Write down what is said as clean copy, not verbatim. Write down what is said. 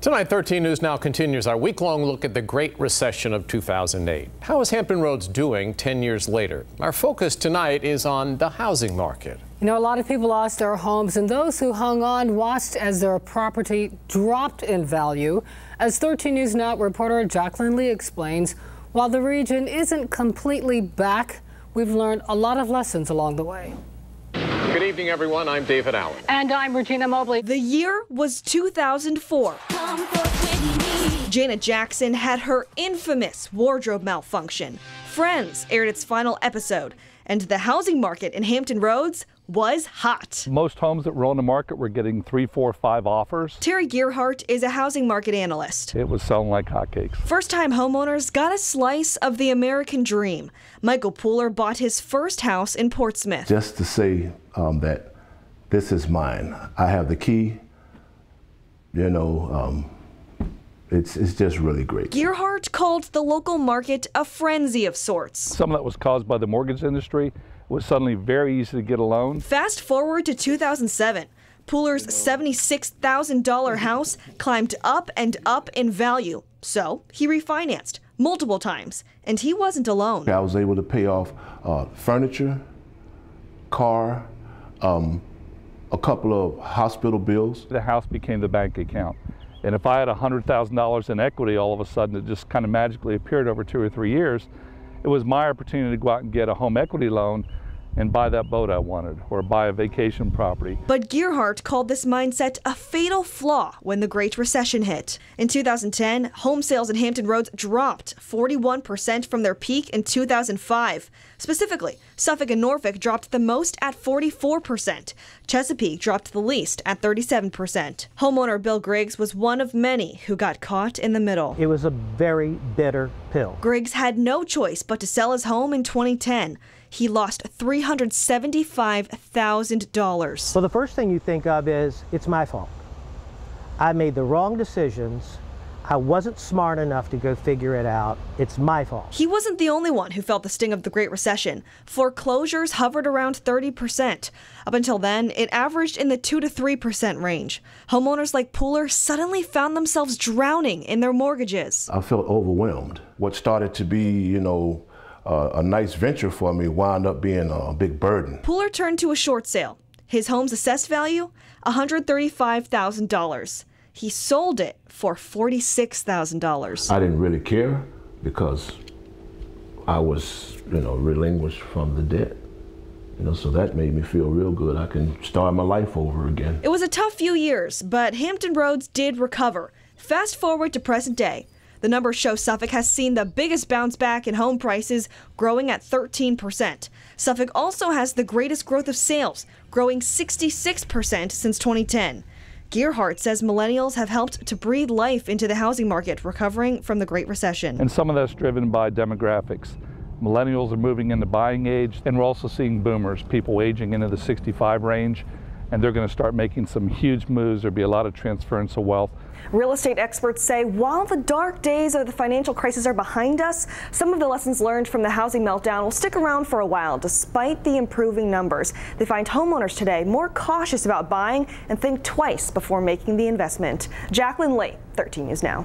Tonight, 13 News Now continues our week-long look at the Great Recession of 2008. How is Hampton Roads doing 10 years later? Our focus tonight is on the housing market. You know, a lot of people lost their homes, and those who hung on watched as their property dropped in value. As 13 News Now reporter Jacqueline Lee explains, while the region isn't completely back, we've learned a lot of lessons along the way. Good evening, everyone. I'm David Allen. And I'm Regina Mobley. The year was 2004. Janet Jackson had her infamous wardrobe malfunction. Friends aired its final episode, and the housing market in Hampton Roads was hot. Most homes that were on the market were getting 3, 4, 5 offers. Terry Gearhart is a housing market analyst. It was selling like hotcakes. First-time homeowners got a slice of the American dream. Michael Pooler bought his first house in Portsmouth. Just to say that this is mine. I have the key. You know, it's just really great. Gearhart called the local market a frenzy of sorts. Some of that was caused by the mortgage industry. It was suddenly very easy to get a loan. Fast forward to 2007. Pooler's $76,000 house climbed up and up in value. So he refinanced multiple times, and he wasn't alone. I was able to pay off furniture, car, a couple of hospital bills. The house became the bank account. And if I had $100,000 in equity, all of a sudden it just kind of magically appeared over 2 or 3 years. It was my opportunity to go out and get a home equity loan and buy that boat I wanted, or buy a vacation property. But Gearhart called this mindset a fatal flaw when the Great Recession hit. In 2010, home sales in Hampton Roads dropped 41% from their peak in 2005. Specifically, Suffolk and Norfolk dropped the most at 44%. Chesapeake dropped the least at 37%. Homeowner Bill Griggs was one of many who got caught in the middle. It was a very bitter pill. Griggs had no choice but to sell his home in 2010. He lost $375,000. So the first thing you think of is, it's my fault. I made the wrong decisions. I wasn't smart enough to go figure it out. It's my fault. He wasn't the only one who felt the sting of the Great Recession. Foreclosures hovered around 30%. Up until then, it averaged in the 2 to 3% range. Homeowners like Pooler suddenly found themselves drowning in their mortgages. I felt overwhelmed. What started to be, you know, a nice venture for me wound up being a big burden. Pooler turned to a short sale. His home's assessed value, $135,000. He sold it for $46,000. I didn't really care because I was, you know, relinquished from the debt. You know, so that made me feel real good. I can start my life over again. It was a tough few years, but Hampton Roads did recover. Fast forward to present day. The numbers show Suffolk has seen the biggest bounce back in home prices, growing at 13%. Suffolk also has the greatest growth of sales, growing 66% since 2010. Gearhart says millennials have helped to breathe life into the housing market, recovering from the Great Recession. And some of that's driven by demographics. Millennials are moving into buying age, and we're also seeing boomers, people aging into the 65 range, and they're going to start making some huge moves. There'll be a lot of transference of wealth. Real estate experts say while the dark days of the financial crisis are behind us, some of the lessons learned from the housing meltdown will stick around for a while despite the improving numbers. They find homeowners today more cautious about buying and think twice before making the investment. Jacqueline Lee, 13 News Now.